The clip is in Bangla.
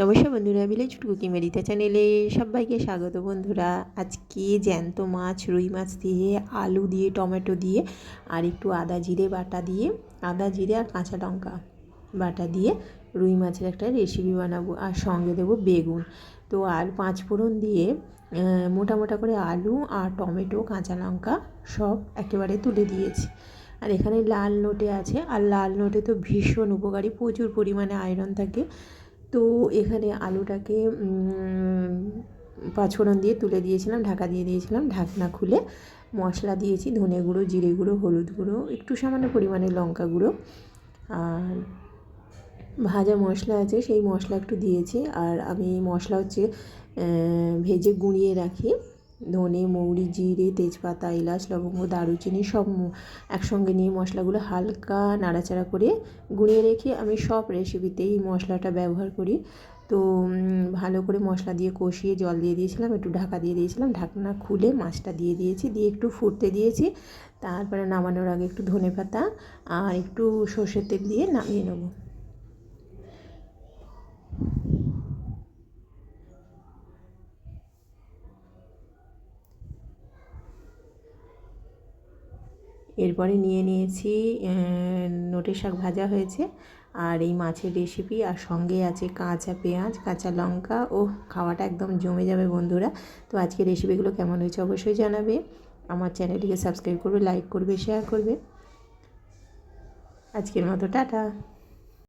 নমস্কার বন্ধুরা, ভিলেজ ফুড কুকিং মেরিতা চ্যানেলে সবাইকে স্বাগত। বন্ধুরা, আজকে জ্যান্ত মাছ, রুই মাছ দিয়ে, আলু দিয়ে, টমেটো দিয়ে আর একটু আদা জিরে বাটা দিয়ে, আদা জিরে আর কাঁচা লঙ্কা বাটা দিয়ে রুই মাছের একটা রেসিপি বানাবো। আর সঙ্গে দেবো বেগুন। তো আর 5 ফোড়ন দিয়ে মোটা মোটা করে আলু আর টমেটো, কাঁচা লঙ্কা সব একেবারে তুলে দিয়েছি। আর এখানে লাল নোটে আছে, আর লাল নোটে তো ভীষণ উপকারী, প্রচুর পরিমাণে আয়রন থাকে। তো এখানে আলুটাকে 5 ফোড়ন দিয়ে তুলে দিয়েছিলাম, ঢাকা দিয়ে দিয়েছিলাম। ঢাকনা খুলে মশলা দিয়েছি, ধনে গুঁড়ো, জিরে গুঁড়ো, হলুদ গুঁড়ো, একটু সামান্য পরিমাণে লঙ্কা গুঁড়ো, আর ভাজা মশলা আছে সেই মশলা একটু দিয়েছি। আর আমি মশলা হচ্ছে ভেজে গুঁড়িয়ে রাখি, ধনে, মৌরি, জিরে, তেজপাতা, এলাচ, লবঙ্গ, দারুচিনি সব একসঙ্গে নিয়ে মশলাগুলো হালকা নাড়াচাড়া করে গুঁড়িয়ে রেখে আমি সব রেসিপিতেই মশলাটা ব্যবহার করি। তো ভালো করে মশলা দিয়ে কষিয়ে জল দিয়ে দিয়েছিলাম, একটু ঢাকা দিয়ে দিয়েছিলাম। ঢাকনা খুলে মাছটা দিয়ে দিয়েছি, দিয়ে একটু ফুটতে দিয়েছি। তারপরে নামানোর আগে একটু ধনেপাতা আর একটু সর্ষের তেল দিয়ে নামিয়ে নেব। এরপরে নিয়ে নিয়েছি নোটে শাক ভাজা হয়েছে, আর এই মাছের রেসিপি, আর সঙ্গে আছে কাঁচা পেঁয়াজ, কাঁচা লঙ্কা। ও খাওয়াটা একদম জমে যাবে বন্ধুরা। তো আজকে রেসিপিগুলো কেমন হয়েছে অবশ্যই জানাবে। আমার চ্যানেলটিকে সাবস্ক্রাইব করবে, লাইক করবে, শেয়ার করবে। আজকের মতো টাটা।